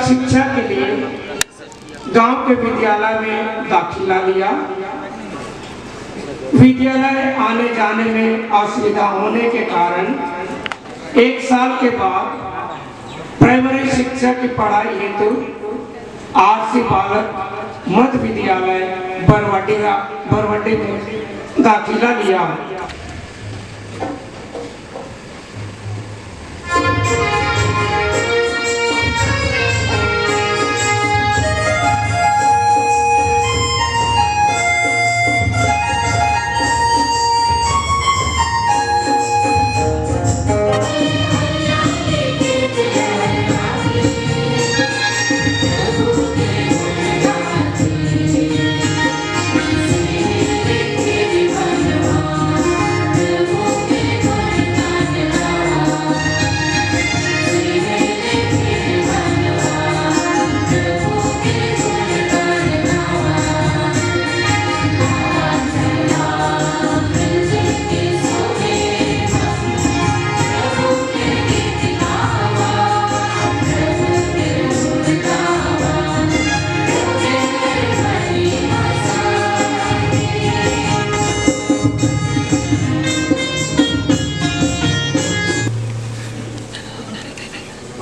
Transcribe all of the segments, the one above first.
शिक्षा के लिए गांव के विद्यालय में दाखिला लिया। विद्यालय आने जाने में असुविधा होने के कारण 1 साल के बाद प्राइमरी शिक्षा की पढ़ाई हेतु आरसी बालक मध्य विद्यालय बरवाडी में दाखिला लिया।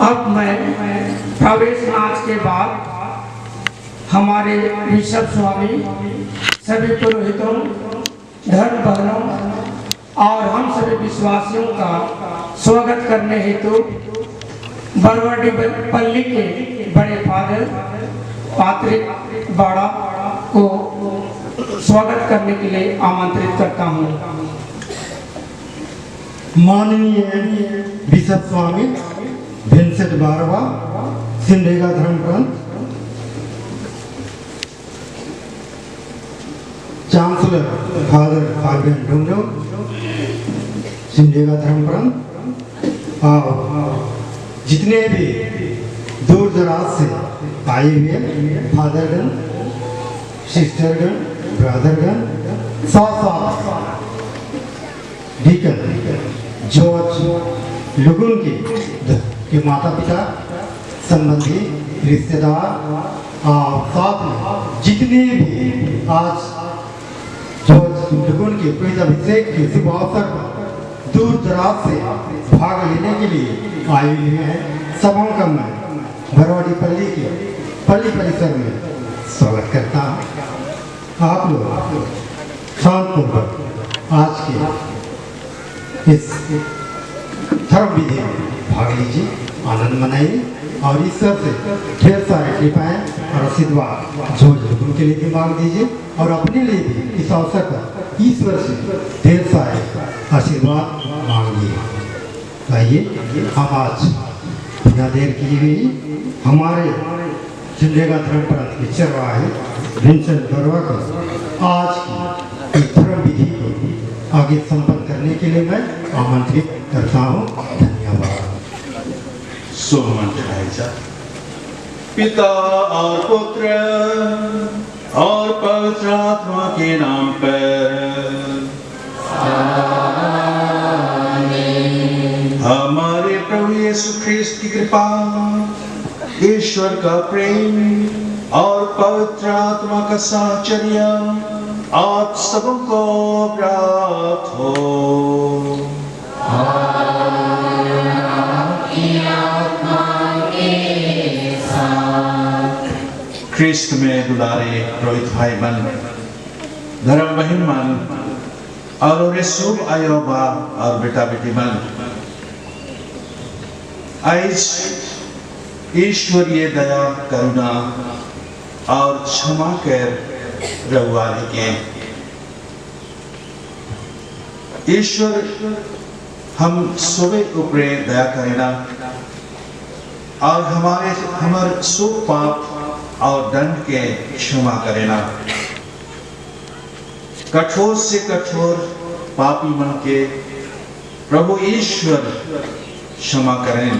अब मैं प्रवेश नाच के बाद हमारे ऋषभ स्वामी सभी पुरोहितों, धर्म बहनों और हम सभी विश्वासियों का स्वागत करने हेतु बरवाडी पल्ली के बड़े फादर पात्रिक बाड़ा को स्वागत करने के लिए आमंत्रित करता हूँ। माननीय बिशप स्वामी विंसेंट बारवा, सिमडेगा धर्मग्रंथ, चांसलर फादर फाबियन ढूंढो, सिमडेगा धर्मग्रंथ, और जितने भी दूर दराज से आए हुए फादरगण, सिस्टरगण, ब्रदरगण, साथ डीकन जॉर्ज लुगुन के माता पिता, संबंधी, रिश्तेदार और साथ में जितने भी आज जॉर्ज लुगुन के अभिषेक के शुभ अवसर पर दूर दराज से भाग लेने के लिए आए हुए हैं, सबों का मैं बरवाडी पल्ली के पल्ली परिसर में स्वागत करता हूँ। आप लोग शांतपूर्वक आज के इस धर्म विधि में भाग लीजिए, आनंद मनाइए और ईश्वर से ढेर सारे कृपाएं और आशीर्वाद जो के लिए भी मांग दीजिए और अपने लिए भी इस अवसर पर ईश्वर से ढेर सारे आशीर्वाद मांगिए। आइए हम आज बिना देर किए हुए हमारे सिमडेगा धर्मग्रंथ के चरवाहे विंसेंट बारवा को आज की धर्म विधि को आगे संपन्न करने के लिए मैं आमंत्रित करता हूँ। धन्यवाद। पिता और पुत्र और पवित्र आत्मा के नाम पर हमारे प्रभु यीशु ख्रिस्त की कृपा, ईश्वर का प्रेम और पवित्र आत्मा का साहचर्य आप सबों को प्राप्त हो। ख्रिस्त में दुलारे रोहित भाई मन, धर्म बहन मन और शुभ आयोबा और बेटा बेटी मन, आज ईश्वरीय दया करुणा और क्षमा कर रघुवारी के ईश्वर हम सुबह ऊपरे दया करेना और हमारे शुभ पाप और दंड के क्षमा करेना। कठोर से कठोर पापी मन के प्रभु ईश्वर क्षमा करें।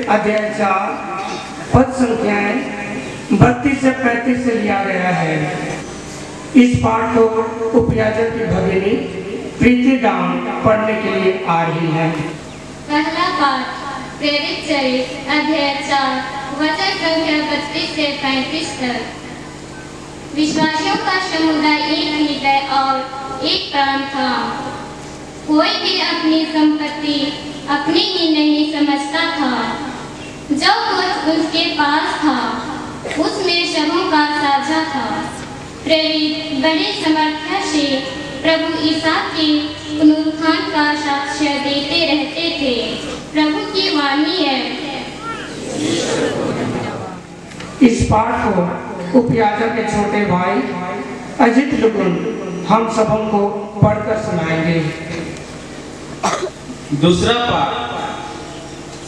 अध्याय 4 पद संख्याएं 32 से 35 से लिया गया है। इस पाठ को उपयाजक की भगिनी प्रीति दाम पढ़ने के लिए आ रही है। पहला पाठ प्रेरित चरित्र अध्याय 4 वचन संख्या 32 से 35 तक। विश्वासियों का समुदाय एक हृदय और एक प्राण था। कोई भी अपनी संपत्ति अपनी ही नहीं समझता था। जो कुछ उसके पास था उसमें सबों का साझा था। प्रेरित बड़ी समर्था से प्रभु ईसा के पुनरुत्थान का साक्ष्य देते रहते थे। प्रभु की वाणी है। इस पाठ को उपयाजक के छोटे भाई अजित लुगुन हम सबों को पढ़कर सुनाएंगे। दूसरा पाठ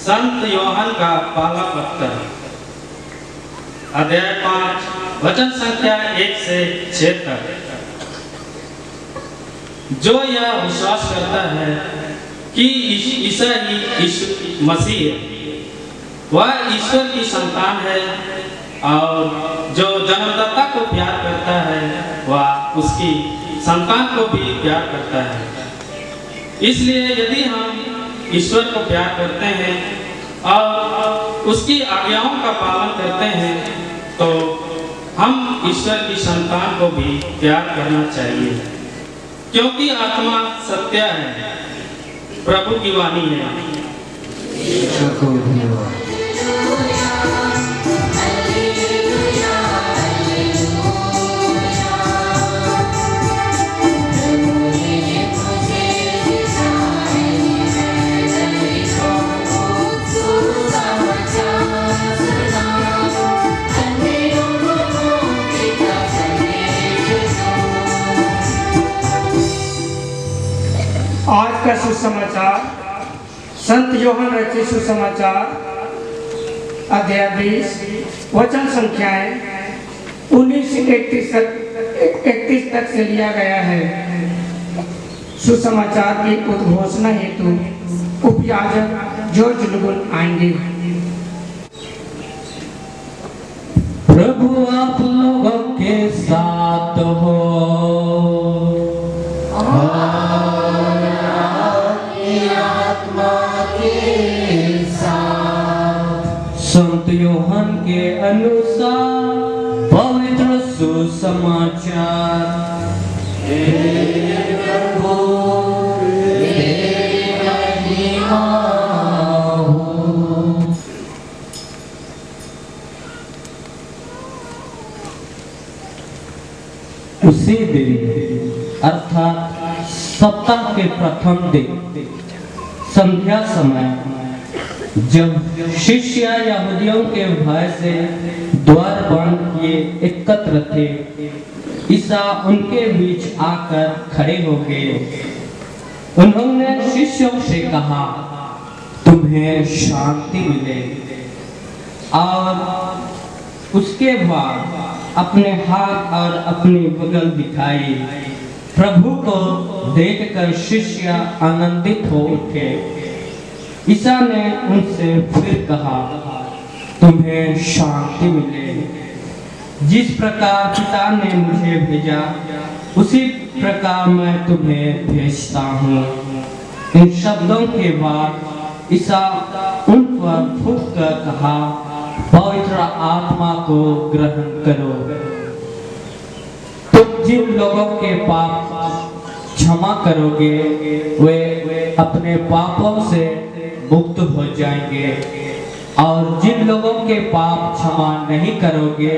संत योहन का पहला पत्र अध्याय 5 वचन संख्या 1 से 6 तक। जो यह विश्वास करता है कि ईसा ही यीशु मसीह है, वह ईश्वर की संतान है, और जो जन्मदाता को प्यार करता है वह उसकी संतान को भी प्यार करता है। इसलिए यदि हम ईश्वर को प्यार करते हैं और उसकी आज्ञाओं का पालन करते हैं तो हम ईश्वर की संतान को भी प्यार करना चाहिए, क्योंकि आत्मा सत्य है। प्रभु की वाणी है। आज का सुसमाचार संत योहन रचित सुसमाचार अध्याय 20 वचन संख्याएं 19 से 31 तक से लिया गया है। सुसमाचार की उद्घोषणा हेतु उपयाजक जॉर्ज लुगुन आएंगे। प्रभु आप लोगों के साथ हो। संत योहन के अनुसार पवित्र सुसमाचार। उसी दिन अर्थात सप्ताह के प्रथम दिन संध्या समय जब शिष्य यहूदियों के भय से द्वार बंद किए एकत्र थे, ईसा उनके बीच आकर खड़े हो गए। उन्होंने शिष्यों से कहा, तुम्हें शांति मिले। और उसके बाद अपने हाथ और अपनी बगल दिखाई। प्रभु को देखकर शिष्य आनंदित हो उठे। ईसा ने उनसे फिर कहा, तुम्हें शांति मिले। जिस प्रकार पिता ने मुझे भेजा उसी प्रकार मैं तुम्हें भेजता हूँ। इन शब्दों के बाद ईसा उन पर फूंक कर कहा, पवित्र आत्मा को ग्रहण करो। तुम जिन लोगों के पाप क्षमा करोगे वे अपने पापों से मुक्त हो जाएंगे, और जिन लोगों के पाप क्षमा नहीं करोगे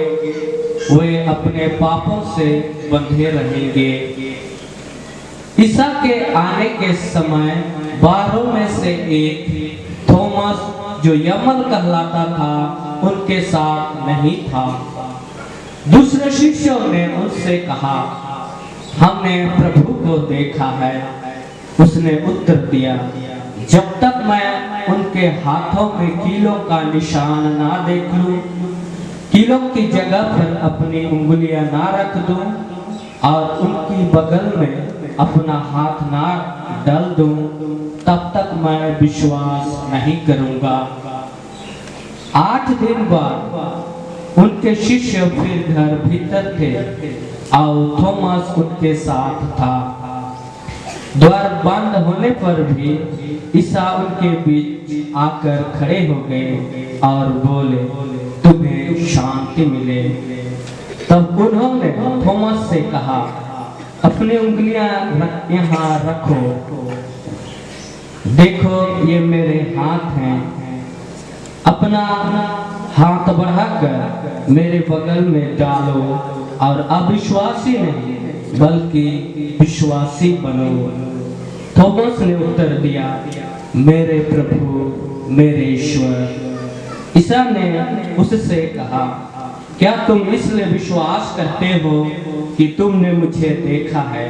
वे अपने पापों से बंधे रहेंगे। ईसा के आने के समय 12 में से एक थॉमस जो यमल कहलाता था उनके साथ नहीं था। दूसरे शिष्यों ने उनसे कहा, हमने प्रभु को देखा है। उसने उत्तर दिया, जब तक मैं उनके हाथों में कीलों का निशान ना देख लूं, कीलों की जगह पर अपनी उंगलियां ना रख दूं और उनकी बगल में अपना हाथ ना डाल दूं, तब तक मैं विश्वास नहीं करूंगा। 8 दिन बाद उनके शिष्य फिर घर भीतर थे और थॉमस उनके साथ था। द्वार बंद होने पर भी ईसा उनके बीच आकर खड़े हो गए और बोले, तुम्हें शांति मिले। तब उन्होंने थॉमस से कहा, अपनी उंगलियां यहाँ रखो, देखो ये मेरे हाथ हैं। अपना हाथ बढ़ाकर मेरे बगल में डालो और अविश्वासी नहीं बल्कि विश्वासी बनो। थॉमस ने उत्तर दिया, मेरे प्रभु मेरे ईश्वर। ईसा ने उससे कहा, क्या तुम इसलिए विश्वास करते हो कि तुमने मुझे देखा है?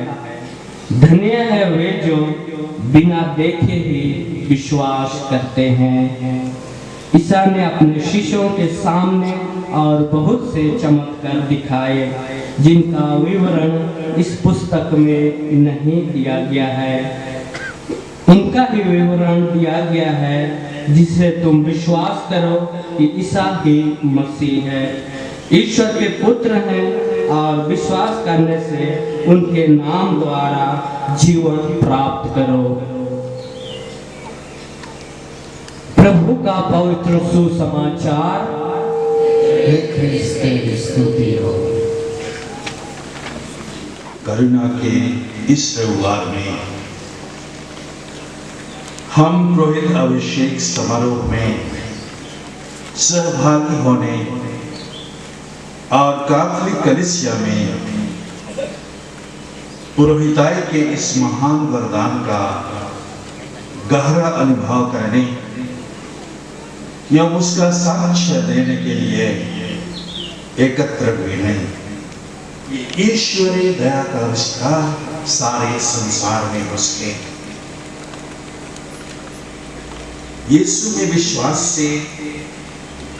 धन्य है वे जो बिना देखे ही विश्वास करते हैं। ईसा ने अपने शिष्यों के सामने और बहुत से चमत्कार दिखाए जिनका विवरण इस पुस्तक में नहीं दिया गया है। इनका ही विवरण दिया गया है जिसे तुम विश्वास करो कि ईसा ही मसीह है, ईश्वर के पुत्र हैं, और विश्वास करने से उनके नाम द्वारा जीवन प्राप्त करो। प्रभु का पवित्र सुसमाचार। हे ख्रिस्त तेरी स्तुति हो। करुणा के इस रविवार में हम पुरोहित अभिषेक समारोह में सहभागी होने और कैथोलिक कलीसिया में पुरोहिताई के इस महान वरदान का गहरा अनुभव करने या उसका साक्ष्य देने के लिए एकत्र हुए हैं। ये ईश्वरीय दया का विस्तार सारे संसार में हो सके। यीशु में विश्वास से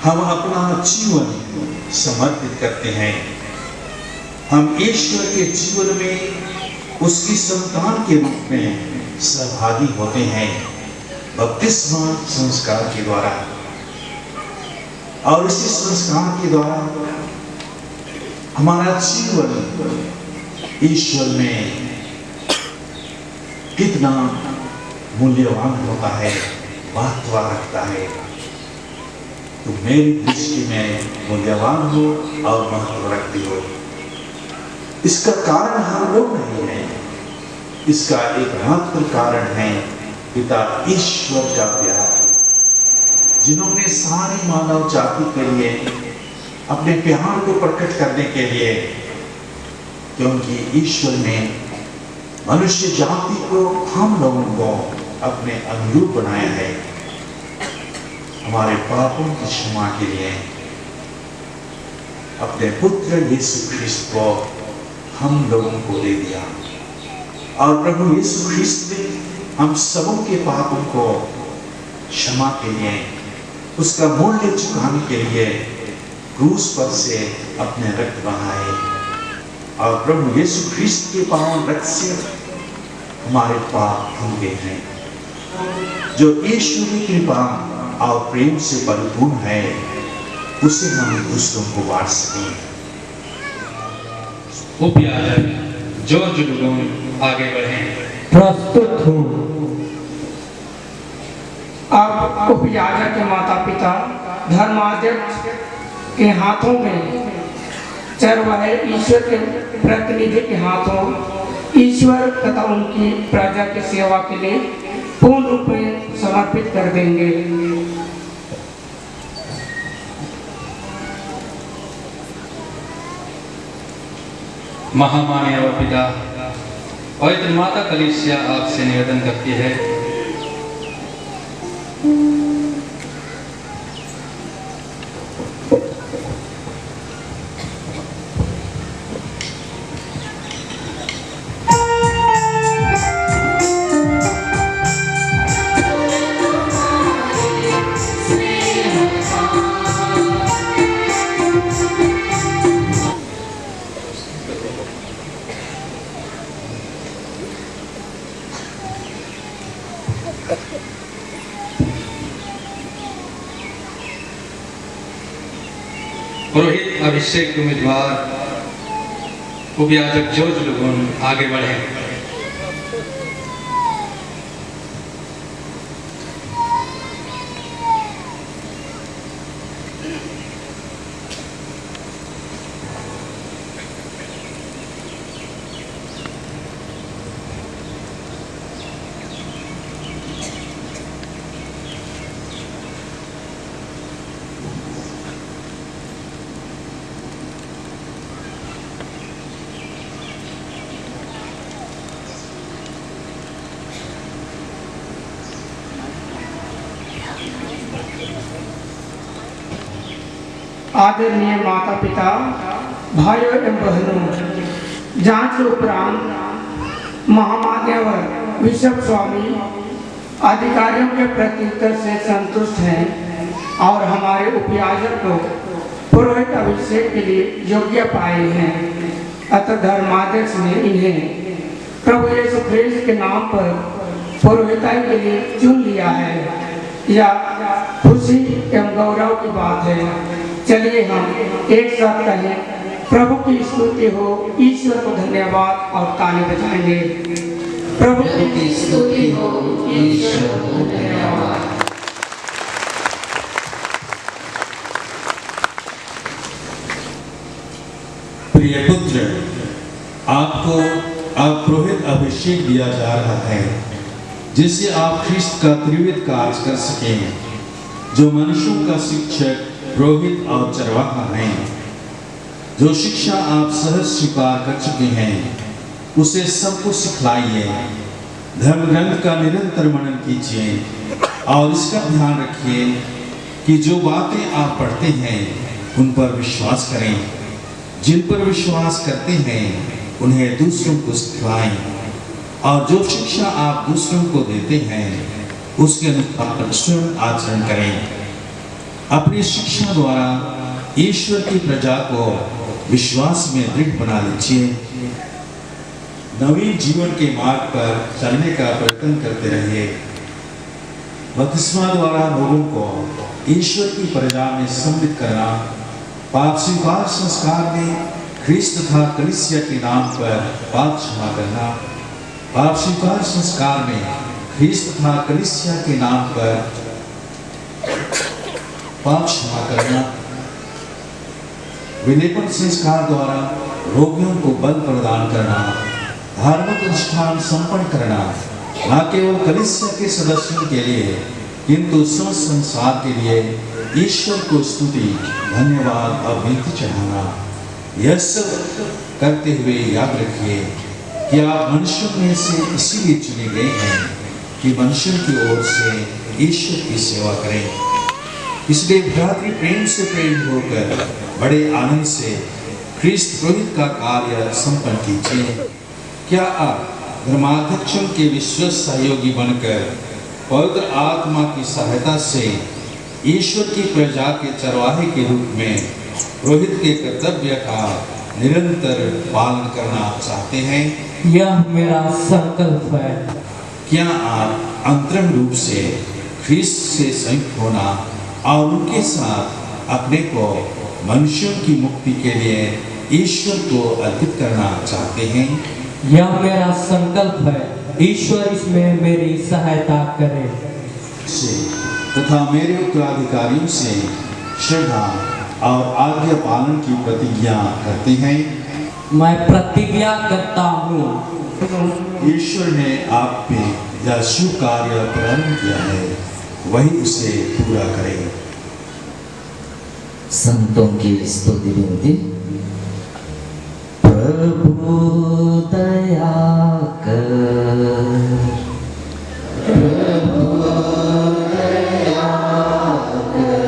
हम अपना जीवन समर्पित करते हैं। हम ईश्वर के जीवन में उसकी संतान के रूप में सहभागी होते हैं बपतिस्मा संस्कार के द्वारा, और इसी संस्कार के द्वारा हमारा जीवन ईश्वर में कितना मूल्यवान होता है, महत्व रखता है। तो मेरी दृष्टि में मूल्यवान हो और महत्व रखती हो। इसका कारण हम लोग नहीं है, इसका एकमात्र कारण है पिता ईश्वर का प्यार, जिन्होंने सारी मानव जाति के लिए अपने प्यार को प्रकट करने के लिए, क्योंकि ईश्वर ने मनुष्य जाति को, हम लोगों को अपने अनुरूप बनाया है, हमारे पापों की क्षमा के लिए अपने पुत्र यीशु ख्रिस्त को हम लोगों को दे दिया। और प्रभु यीशु ख्रिस्त ने हम सबों के पापों को क्षमा के लिए, उसका मूल्य चुकाने के लिए क्रूस पर से अपने रक्त बहाए, और प्रभु यीशु ख्रिस्त के पावन रक्त से हमारे पाप धुल गए हैं। जो ईश्वरीय कृपा और प्रेम से परिपूर्ण है, उसे हम दूसरों को बांट सकें। उपयाजक जॉर्ज लुगोन आगे बढ़ें। प्रस्तुत हूँ। अब उपयाजक के माता पिता धर्माध्यक्ष के हाथों में, चरवाहे ईश्वर के प्रतिनिधि के हाथों ईश्वर तथा उनकी प्रजा की सेवा के लिए पूर्ण रूप में समर्पित कर देंगे। महामान्य और पिता पवित्र माता कलीसिया आपसे निवेदन करती है अभिषेक के उम्मीदवार उपयाजक जॉर्ज लुगुन आगे बढ़े। आदरणीय माता पिता, भाइयों एवं बहनों, जांच उपरांत महामान्यवर बिशप स्वामी अधिकारियों के प्रत्युत्तर से संतुष्ट हैं और हमारे उपयाजक को पुरोहित अभिषेक के लिए योग्य पाए हैं। अतः धर्माध्यक्ष ने इन्हें प्रभु यीशु ख्रीस्त के नाम पर पुरोहिताई के लिए चुन लिया है। यह खुशी एवं गौरव की बात है। चलिए हम एक साथ कहें, प्रभु की स्तुति हो, ईश्वर को धन्यवाद और ताली बजाएंगे। प्रभु की स्तुति हो, ईश्वर को धन्यवाद। प्रिय पुत्र, आपको अब पुरोहित अभिषेक दिया जा रहा है, जिससे आप ख्रिस्त का त्रिविध कार्य कर सकें, जो मनुष्यों का शिक्षक, पुरोहित और चरवाहा हैं। जो शिक्षा आप सहज स्वीकार कर चुके हैं, उसे सबको सिखलाइए। धर्म ग्रंथ का निरंतर मनन कीजिए और इसका ध्यान रखिए कि जो बातें आप पढ़ते हैं उन पर विश्वास करें। जिन पर विश्वास करते हैं उन्हें दूसरों को सिखलाएं और जो शिक्षा आप दूसरों को देते हैं उसके अनुसार स्वयं आचरण करें। अपनी शिक्षा द्वारा ईश्वर की प्रजा को विश्वास में दृढ़ बना लीजिए। नवीन जीवन के मार्ग पर चलने का प्रयत्न करते रहिए। बपतिस्मा द्वारा लोगों को ईश्वर की प्रजा में सम्मिलित करना, पाप स्वीकार संस्कार में ख्रिस्त तथा कलीसिया के नाम पर पाप क्षमा करना, पाप स्वीकार संस्कार में ख्रिस्त तथा कलीसिया के नाम पर पाप क्षमा करना, विलेपन संस्कार द्वारा रोगियों को बल प्रदान करना, धार्मिक अनुष्ठान संपन्न करना, न केवल कलीसिया के सदस्यों के लिए किंतु समस्त संसार के लिए ईश्वर को स्तुति, धन्यवाद और विनती चढ़ाना। यह सब करते हुए याद रखिए कि आप मनुष्यों में से इसीलिए चुने गए हैं कि मनुष्यों की ओर से ईश्वर की सेवा करें। इसलिए भ्रातृ प्रेम से प्रेम होकर बड़े आनंद से ख्रिस्त पुरोहित का कार्य संपन्न कीजिए। क्या आप धर्माध्यक्षों के विश्वस्त सहयोगी बनकर पवित्र आत्मा की सहायता से ईश्वर की प्रजा के चरवाहे के रूप में पुरोहित के कर्तव्य का निरंतर पालन करना चाहते हैं? यह मेरा संकल्प है। क्या आप अंतरंग रूप से ख्रिस्त से संयुक्त होना और उनके साथ अपने को मनुष्यों की मुक्ति के लिए ईश्वर को अर्पित करना चाहते हैं? यह मेरा संकल्प है। ईश्वर इसमें मेरी सहायता करे। तथा मेरे उत्तराधिकारियों से श्रद्धा और आज्ञा पालन की प्रतिज्ञा करते हैं। मैं प्रतिज्ञा करता हूँ। ईश्वर ने आप पे यह शुभ कार्य प्रारंभ किया है, वही उसे पूरा करे। संतों की स्तुति विनती। प्रभु दया कर, प्रभु दया कर,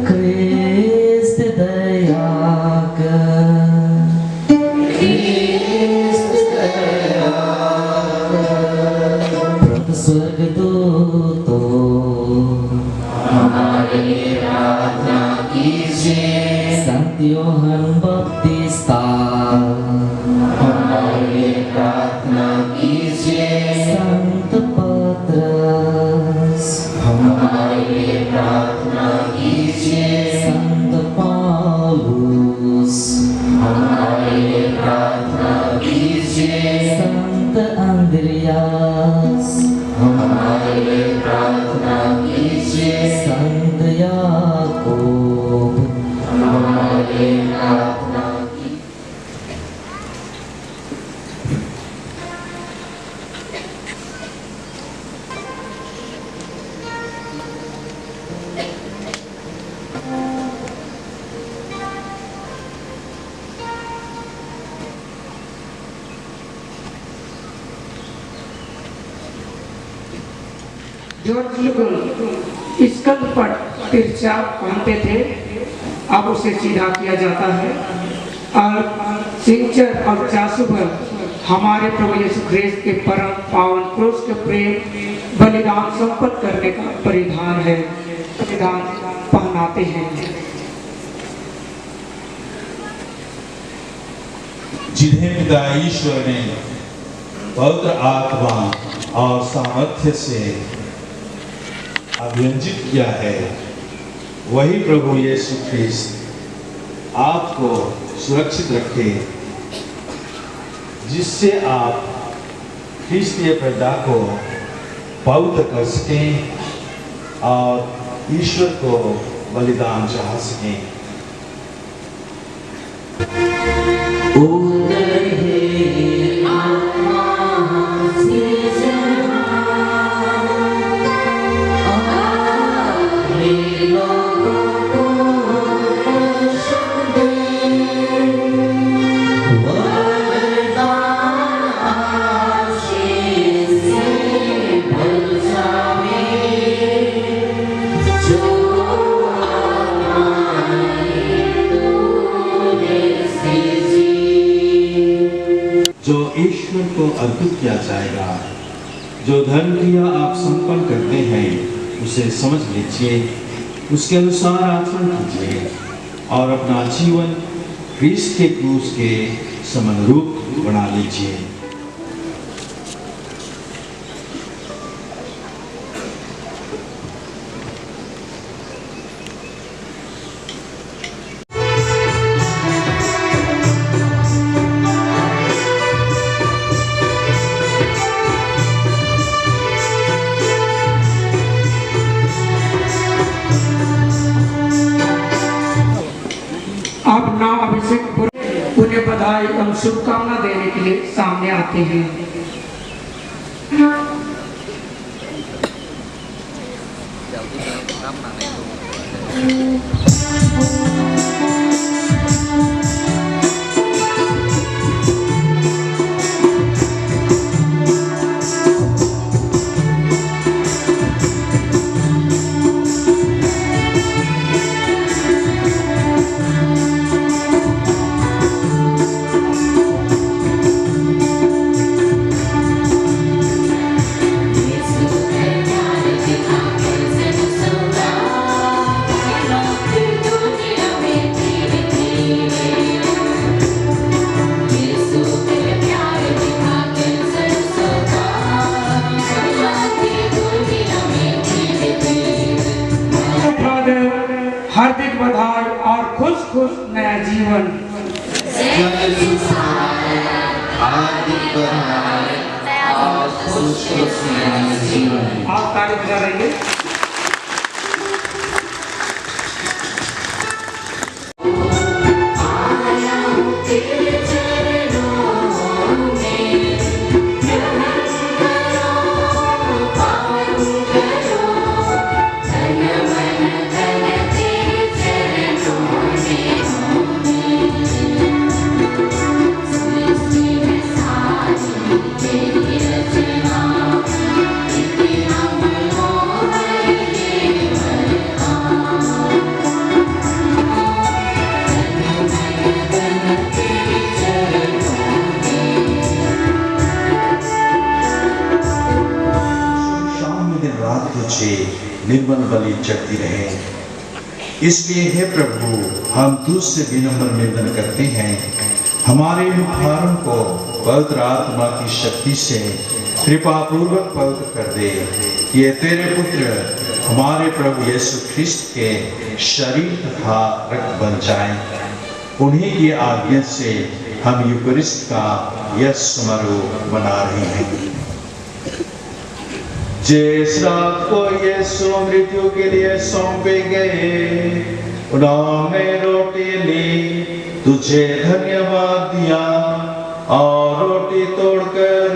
ख्रिस्त दया कर, ख्रिस्त दया कर। प्रभु स्वर्गदूतों हमारी प्रार्थना कीजिए। संत योहन बपतिस्ता हमारी प्रार्थना कीजिए। संत पतरस हमारी प्रार्थना कीजिए। संत पौलुस प्रार्थना की। जो लोग स्कंद पर तिरछा पहनते थे अब उसे सीधा किया जाता है और सिंचर और चासुबर हमारे प्रभु यीशु ख्रीस्त के परम पावन क्रूस के प्रेम बलिदान संपन्न करने का परिधान है, परिधान पहनाते हैं। जिन्हें पिता ईश्वर ने पवित्र आत्मा और सामर्थ्य से अभिव्यंजित किया है, वही प्रभु यीशु ख्रीस्त आपको सुरक्षित रखे, जिससे आप ख्रीस्तीय प्रजा को पवित्र कर सकें और ईश्वर को बलिदान चढ़ा सकें। जो ईश्वर को अर्पित किया जाएगा, जो धर्म क्रिया आप संपन्न करते हैं उसे समझ लीजिए, उसके अनुसार आचरण कीजिए और अपना जीवन ख्रीस्त के क्रूस के समनुरूप बना लीजिए। आप नाम अभिषेक उन्हें बधाई और शुभकामना देने के लिए सामने आते हैं। हार्दिक बधाई और खुश खुश नया जीवन। आप ताली बजा रहे हैं। निर्मल बलि चढ़ती रहे। इसलिए हे प्रभु, हम तुझसे विनम्र निवेदन करते हैं, हमारे फार्म को पवित्र आत्मा की शक्ति से कृपा पूर्वक पवित्र कर दे, कि ये तेरे पुत्र हमारे प्रभु यीशु ख्रीस्त के शरीर तथा रक्त बन जाएं। उन्हीं की आज्ञा से हम यूकरिस्ट का यह समारोह मना रहे हैं। जिस रात को यीशु मृत्यु के लिए सौंपे गए, उन्होंने रोटी ली तुझे धन्यवाद दिया और रोटी तोड़कर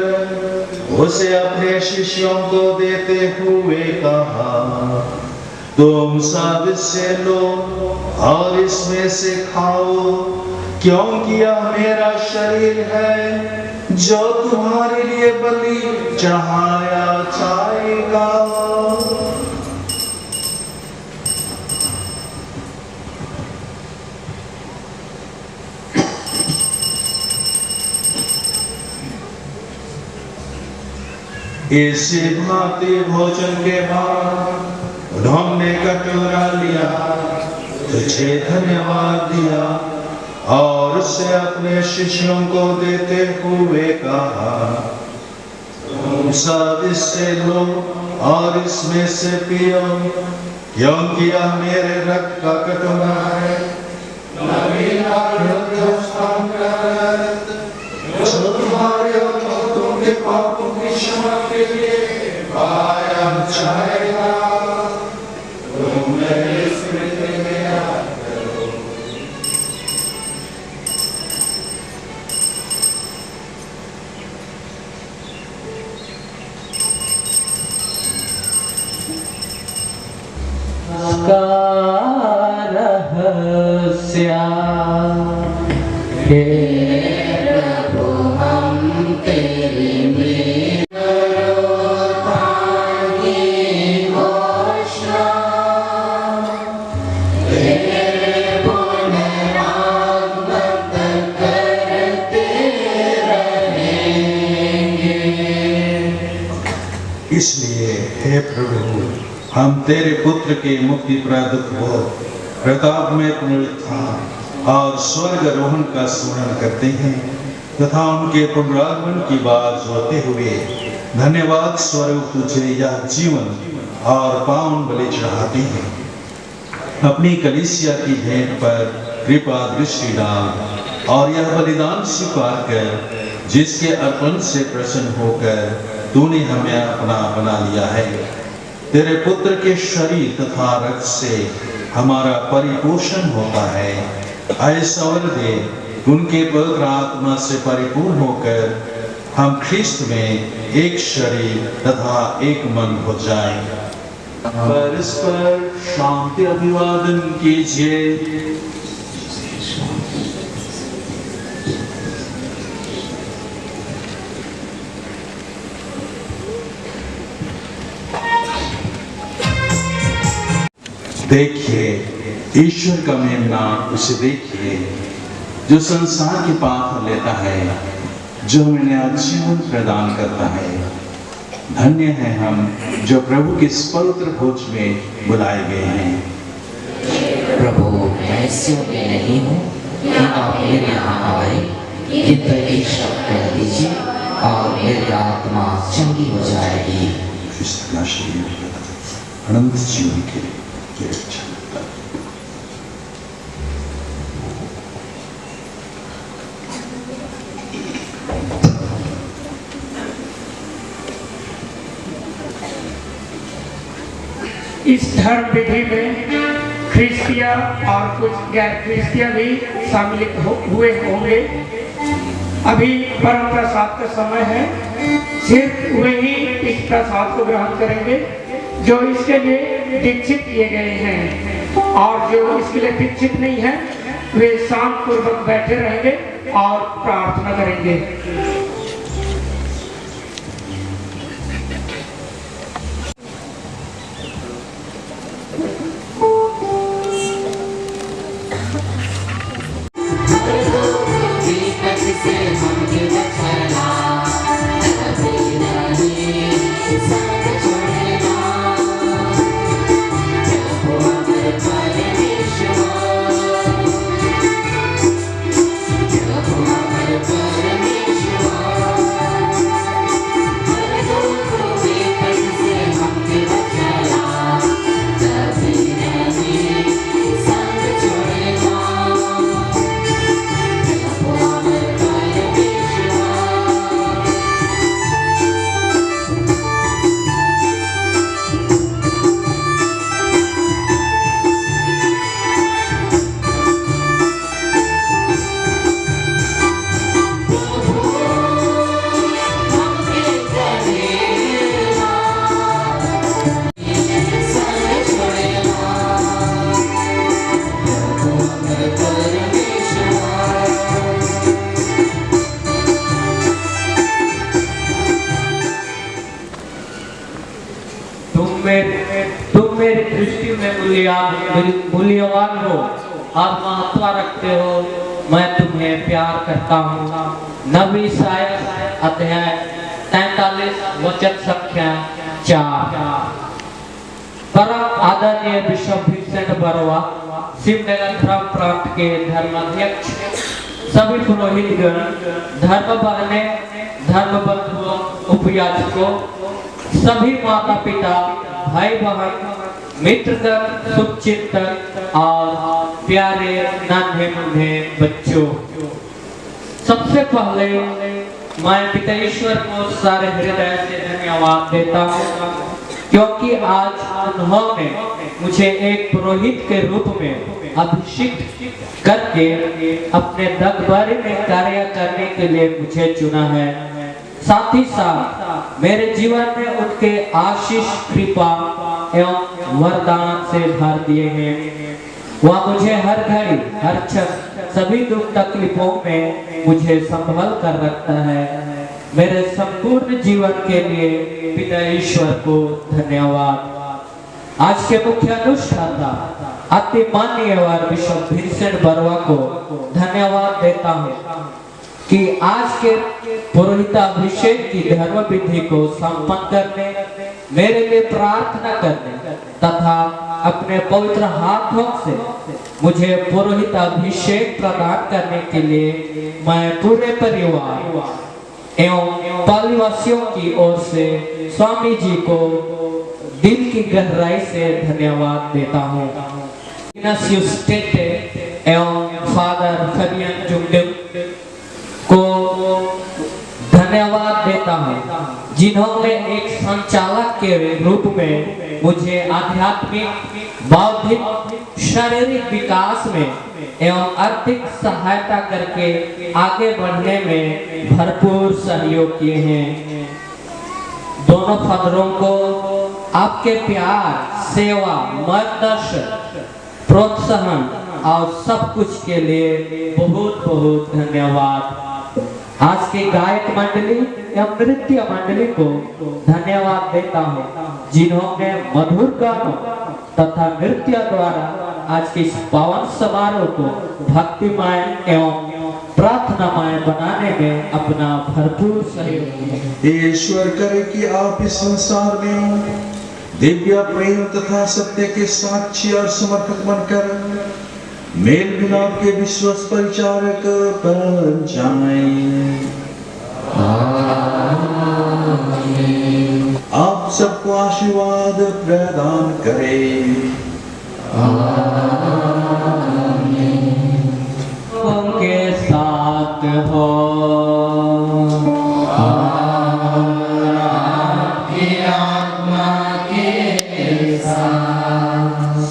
उसे अपने शिष्यों को देते हुए कहा, तुम सब इससे लो और इसमें से खाओ, क्योंकि यह मेरा शरीर है जो तुम्हारे लिए बलि चढ़ाया जाएगा। इसी भांति भोजन के बाद उन्होंने कटोरा लिया, तुझे धन्यवाद दिया और उसे अपने शिष्यों को देते हुए कहा, तुम सब इससे लो और इसमें से पियो, क्योंकि यह मेरे रक्त का कटोरा है, जो तुम्हारे और तुमके पापों की क्षमा के लिए पाया जाएगा। तुम मेरे स्मृति में याद करो। प्रभु हम तेरी इसलिए हे प्रभु, हम तेरे पुत्र के मुक्ति प्रदुख हो प्रताप में पुनरुत्थान और स्वर्ग आरोहण का स्मरण करते हैं तथा उनके पुनरागमन की बात जोते हुए धन्यवाद स्वरूप तुझे यह जीवन और पावन बलि चढ़ाते हैं। अपनी कलीसिया की भेंट पर कृपा दृष्टि डाल और यह बलिदान स्वीकार कर जिसके अर्पण से प्रसन्न होकर तूने हमें अपना बना लिया है। तेरे पुत्र के शरीर तथा रक्त से हमारा परिपोषण होता है। ऐसा वर दे उनके पवित्र आत्मा से परिपूर्ण होकर हम ख्रिस्त में एक शरीर तथा एक मन हो जाए। परस्पर शांति अभिवादन कीजिए। देखिए ईश्वर का मेमना, उसे देखिए जो संसार के पाप लेता है, जो हमें नया जीवन प्रदान करता है। धन्य है हम जो प्रभु के इस पवित्र भोज में बुलाए गए हैं। प्रभु मैं इस योग्य नहीं हूँ कि आप मेरे यहाँ आए, किंतु एक शब्द कह दीजिए और मेरी आत्मा चंगी हो जाएगी। ख्रिस्त का शरीर अनंत जीवन के लिए अच्छा लगता है। इस धर्म विधि में ख्रिस्तिया और कुछ गैर ख्रिस्तिया भी शामिल हुए होंगे। अभी परम प्रसाद का समय है, सिर्फ वे ही इस प्रसाद को ग्रहण करेंगे जो इसके लिए दीक्षित किए गए हैं, और जो इसके लिए दीक्षित नहीं है वे शांत पूर्वक बैठे रहेंगे और प्रार्थना करेंगे। परमेश्वर मूल्यवान हो और महत्व रखते हो, मैं तुम्हें प्यार करता हूँ। नबी शायद अध्याय 43 वचन संख्या 4। परम आदरणीय बिशप विंसेंट बरवा, शिवनगर धर्म प्रांत के धर्माध्यक्ष, सभी पुरोहितगण, धर्म बहने, धर्म बंधुओं, उपयाचकों, सभी माता पिता, भाई बहन, मित्रगण, शुभचिंतक और प्यारे नन्हे मुन्ने बच्चों, सबसे पहले मैं पिता ईश्वर को सारे हृदय से धन्यवाद देता हूँ, क्योंकि आज उन्होंने मुझे एक पुरोहित के रूप में अभिषिक्त करके अपने दरबार में कार्य करने के लिए मुझे चुना है। साथ ही साथ मेरे जीवन में उनके आशीष, कृपा एवं वरदान से भर दिए हैं। वह मुझे हर घड़ी, हर क्षण, सभी दुख तकलीफों में मुझे संभाल कर रखता है। मेरे संपूर्ण जीवन के लिए पिता ईश्वर को धन्यवाद। आज के मुख्य अनुष्ठाता अति माननीय बिशप विंसेंट बरवा को धन्यवाद देता हूँ कि आज के पुरोहिताभिषेक की धर्म विधि को संपन्न करने, मेरे लिए प्रार्थना करने तथा अपने पवित्र हाथों से मुझे पुरोहिताभिषेक प्रदान करने के लिए मैं पूरे परिवार एवं पालीवासियों की ओर से स्वामी जी को दिल की गहराई से धन्यवाद देता हूँ। एवं फादर फबियन जुंगडम को धन्यवाद देता हूँ, जिन्होंने एक संचालक के रूप में मुझे आध्यात्मिक, बौद्धिक, शारीरिक विकास में एवं आर्थिक सहायता करके आगे बढ़ने में भरपूर सहयोग किए हैं। दोनों फादरों को आपके प्यार, सेवा, मार्गदर्शन, प्रोत्साहन और सब कुछ के लिए बहुत बहुत धन्यवाद। आज की गायक मंडली एवं नृत्य मंडली को धन्यवाद देता हूँ, जिन्होंने मधुर गानों तथा नृत्य द्वारा आज के इस पावन समारोह को भक्तिमय एवं प्रार्थनामय बनाने में अपना भरपूर सहयोग किया। ईश्वर करे कि आप इस संसार में दिव्य प्रेम तथा सत्य के साक्षी और समर्थक बनकर मेल मिलाप के विश्वास परिचारक बन जाएं। आप सबको आशीर्वाद प्रदान करें। उनके साथ हो,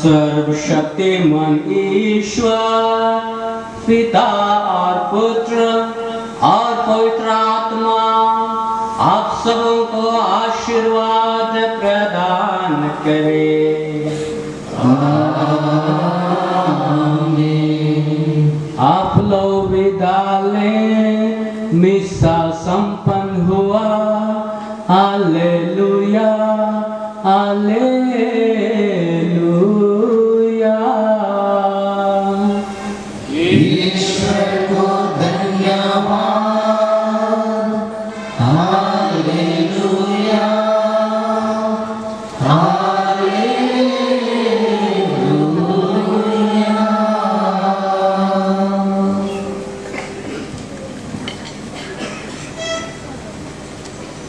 सर्वशक्तिमान ईश्वर पिता और पुत्र और पवित्र आत्मा आप सबको आशीर्वाद प्रदान करे। आप लोग विदा लें, मिसा संपन्न हुआ। Hallelujah, hallelujah.